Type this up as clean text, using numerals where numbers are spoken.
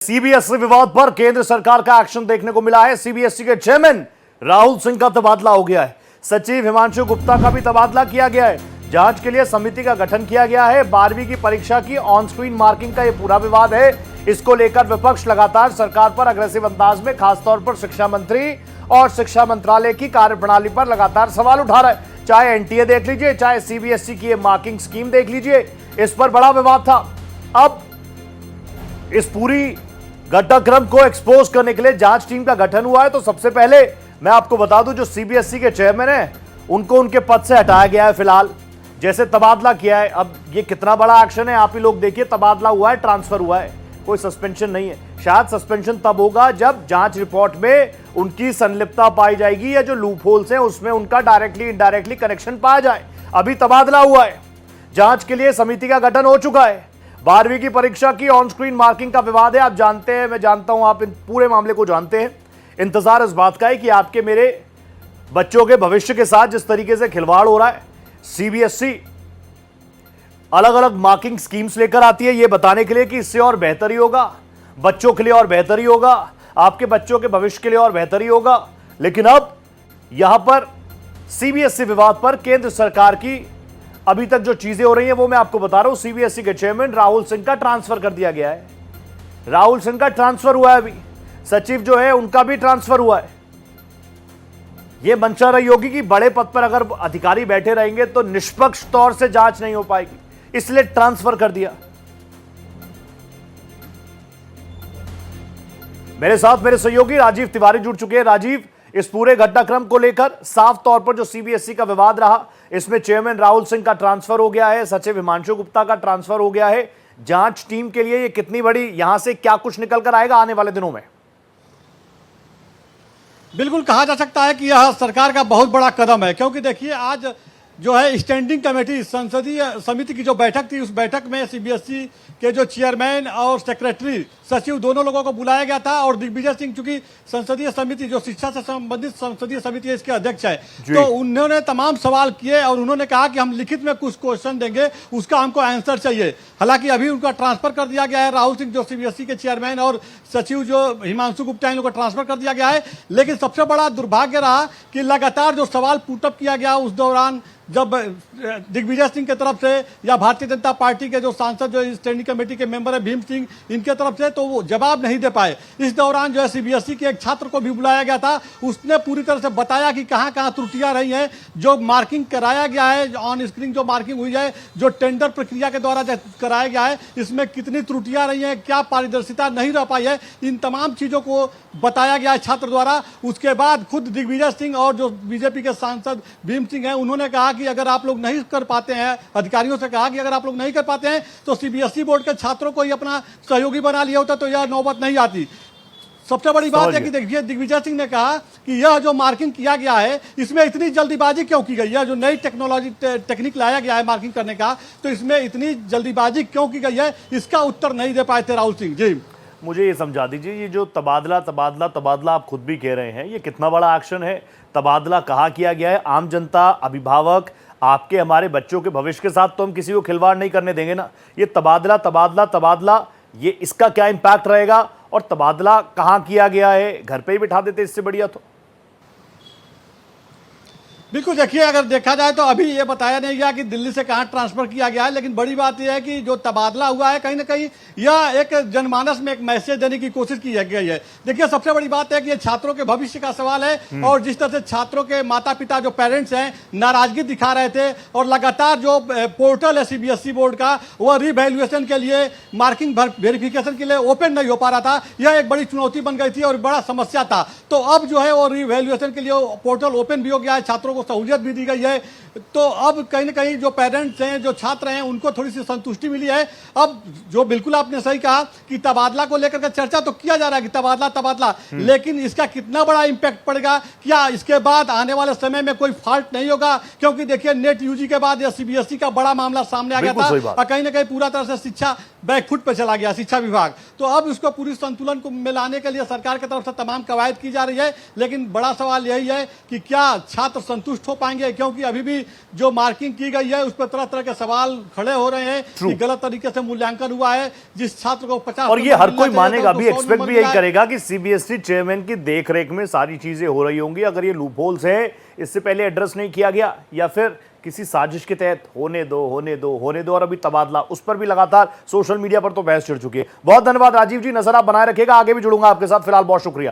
CBSE विवाद पर केंद्र सरकार का एक्शन देखने को मिला है। सीबीएसई के चेयरमैन राहुल सिंह का तबादला हो गया है। सचिव हिमांशु गुप्ता का भी तबादला किया गया है। जांच के लिए समिति का गठन किया गया है। 12वीं की परीक्षा की ऑन स्क्रीन मार्किंग का यह पूरा विवाद है। इसको लेकर विपक्ष लगातार सरकार पर अग्रेसिव अंदाज में खासतौर पर शिक्षा मंत्री और शिक्षा मंत्रालय की कार्यप्रणाली पर लगातार सवाल उठा रहा है। चाहे एनटीए देख लीजिए, चाहे सीबीएसई की मार्किंग स्कीम देख लीजिए, इस पर बड़ा विवाद था। अब इस पूरी घटनाक्रम को एक्सपोज करने के लिए जांच टीम का गठन हुआ है। तो सबसे पहले मैं आपको बता दूं, जो सीबीएसई के चेयरमैन हैं उनको उनके पद से हटाया गया है। फिलहाल जैसे तबादला किया है, अब ये कितना बड़ा एक्शन है आप ही लोग देखिए। तबादला हुआ है, ट्रांसफर हुआ है, कोई सस्पेंशन नहीं है। शायद सस्पेंशन तब होगा जब जांच रिपोर्ट में उनकी संलिप्तता पाई जाएगी या जो लूप होल्स हैं उसमें उनका डायरेक्टली इनडायरेक्टली कनेक्शन पाया जाए। अभी तबादला हुआ है, जांच के लिए समिति का गठन हो चुका है। 12वीं की परीक्षा की ऑन स्क्रीन मार्किंग का विवाद है। आप जानते हैं, मैं जानता हूं आप इन पूरे मामले को जानते हैं। इंतजार इस बात का है कि आपके मेरे बच्चों के भविष्य के साथ जिस तरीके से खिलवाड़ हो रहा है, सीबीएसई अलग अलग मार्किंग स्कीम्स लेकर आती है ये बताने के लिए कि इससे और बेहतर ही होगा, बच्चों के लिए और बेहतर ही होगा, आपके बच्चों के भविष्य के लिए और बेहतर ही होगा। लेकिन अब यहां पर सीबीएसई विवाद पर केंद्र सरकार की अभी तक जो चीजें हो रही हैं वो मैं आपको बता रहा हूं। सीबीएसई के चेयरमैन राहुल सिंह का ट्रांसफर कर दिया गया है। राहुल सिंह का ट्रांसफर हुआ है। अभी सचिव जो है उनका भी ट्रांसफर हुआ है। यह मंशा रही होगी कि बड़े पद पर अगर अधिकारी बैठे रहेंगे तो निष्पक्ष तौर से जांच नहीं हो पाएगी, इसलिए ट्रांसफर कर दिया। मेरे साथ मेरे सहयोगी राजीव तिवारी जुड़ चुके हैं। राजीव, इस पूरे घटनाक्रम को लेकर साफ तौर पर जो सीबीएसई का विवाद रहा, इसमें चेयरमैन राहुल सिंह का ट्रांसफर हो गया है, सचिव हिमांशु गुप्ता का ट्रांसफर हो गया है। जांच टीम के लिए ये कितनी बड़ी, यहां से क्या कुछ निकल कर आएगा आने वाले दिनों में? बिल्कुल कहा जा सकता है कि यह सरकार का बहुत बड़ा कदम है, क्योंकि देखिए आज जो है स्टैंडिंग कमेटी संसदीय समिति की जो बैठक थी, उस बैठक में सीबीएसई के जो चेयरमैन और सेक्रेटरी सचिव दोनों लोगों को बुलाया गया था। और दिग्विजय सिंह चूंकि संसदीय समिति जो शिक्षा से संबंधित संसदीय समिति है इसके अध्यक्ष है, तो उन्होंने तमाम सवाल किए और उन्होंने कहा कि हम लिखित में कुछ क्वेश्चन देंगे, उसका हमको आंसर चाहिए। हालांकि अभी उनका ट्रांसफर कर दिया गया है। राहुल सिंह जो सीबीएसई के चेयरमैन और सचिव जो हिमांशु गुप्ता इन लोगों को ट्रांसफर कर दिया गया है। लेकिन सबसे बड़ा दुर्भाग्य रहा कि लगातार जो सवाल पुटअप किया गया उस दौरान जब दिग्विजय सिंह के तरफ से या भारतीय जनता पार्टी के जो सांसद जो स्टैंडिंग कमेटी के मेंबर है भीम सिंह, इनके तरफ से, तो वो जवाब नहीं दे पाए। इस दौरान जो है सीबीएसई के एक छात्र को भी बुलाया गया था। उसने पूरी तरह से बताया कि कहां कहां त्रुटियां रही हैं, जो मार्किंग कराया गया है, ऑन स्क्रीन जो मार्किंग हुई है, जो टेंडर प्रक्रिया के द्वारा कराया गया है, इसमें कितनी त्रुटियां रही हैं, क्या पारदर्शिता नहीं रह पाई है, इन तमाम चीजों को बताया गया है छात्र द्वारा। उसके बाद खुद दिग्विजय सिंह और जो बीजेपी के सांसद भीम सिंह हैं, उन्होंने कहा कि अगर आप लोग नहीं कर पाते हैं, अधिकारियों से कहा कि अगर आप लोग नहीं कर पाते हैं तो सीबीएसई बोर्ड के छात्रों को ही अपना सहयोगी बना लिया होता तो यह नौबत नहीं आती। सबसे बड़ी बात है कि देखिए दिग्विजय सिंह ने कहा कि यह जो मार्किंग किया गया है इसमें इतनी जल्दीबाजी क्यों की गई है, जो नई टेक्नोलॉजी टेक्निक लाया गया है मार्किंग करने का, तो इसमें इतनी जल्दीबाजी क्यों की गई है, इसका उत्तर नहीं दे पाए थे राहुल सिंह जी। मुझे ये समझा दीजिए, ये जो तबादला तबादला तबादला आप खुद भी कह रहे हैं, ये कितना बड़ा एक्शन है? तबादला कहाँ किया गया है? आम जनता, अभिभावक, आपके हमारे बच्चों के भविष्य के साथ तो हम किसी को खिलवाड़ नहीं करने देंगे ना। ये तबादला तबादला तबादला, ये इसका क्या इम्पैक्ट रहेगा? और तबादला कहाँ किया गया है? घर पे ही बिठा देते, इससे बढ़िया तो। बिल्कुल देखिए, अगर देखा जाए तो अभी ये बताया नहीं गया कि दिल्ली से कहां ट्रांसफर किया गया है, लेकिन बड़ी बात यह है कि जो तबादला हुआ है कहीं ना कहीं यह एक जनमानस में एक मैसेज देने की कोशिश की गई है। देखिए सबसे बड़ी बात है कि ये छात्रों के भविष्य का सवाल है और जिस तरह से छात्रों के माता पिता जो पेरेंट्स हैं नाराजगी दिखा रहे थे और लगातार जो पोर्टल है सीबीएसई बोर्ड का वह रिवैल्यूएशन के लिए, मार्किंग वेरिफिकेशन के लिए ओपन नहीं हो पा रहा था। यह एक बड़ी चुनौती बन गई थी और बड़ा समस्या था। तो अब जो है वो रिवैल्यूएशन के लिए पोर्टल ओपन भी हो गया है, छात्रों को सहूलियत भी दी गई है। तो अब कहीं ना कहीं जो पेरेंट्स हैं, जो छात्र हैं, उनको थोड़ी सी संतुष्टि मिली है। अब जो बिल्कुल आपने सही कहा कि तबादला को लेकर के चर्चा तो किया जा रहा है कि तबादला तबादला, लेकिन इसका कितना बड़ा इंपैक्ट पड़ेगा, क्या इसके बाद आने वाले समय में कोई फॉल्ट नहीं होगा? क्योंकि देखिए नेट यूजी के बाद यह सीबीएसई का बड़ा मामला सामने आ गया था और कहीं ना कहीं पूरा तरह से शिक्षा बैकफुट पे चला गया, शिक्षा विभाग। तो अब इसको पूरी संतुलन को मिलाने के लिए सरकार की तरफ से तमाम कवायद की जा रही है, लेकिन बड़ा सवाल यही है कि क्या छात्र संतुष्ट हो पाएंगे, क्योंकि अभी भी की जो मार्किंग की गई है उस पर तरह तरह के सवाल खड़े हो रहे हैं कि गलत तरीके से मूल्यांकन हुआ है। जिस छात्र को 50 और ये हर कोई मानेगा भी, उसको 100 एक्सपेक्ट नंबर भी यही मिला है। करेगा कि सीबीएसई चेयरमैन की देखरेख में सारी चीजें हो रही होंगी। अगर ये लूपहोल्स है, इससे पहले एड्रेस नहीं किया गया या फिर किसी साजिश के तहत होने दो और अभी तबादला, उस पर भी लगातार सोशल मीडिया पर तो बहस छिड़ चुकी है। बहुत धन्यवाद राजीव जी, नजर आप बनाए रखिएगा, आगे भी जुड़ूंगा आपके साथ। फिलहाल बहुत शुक्रिया।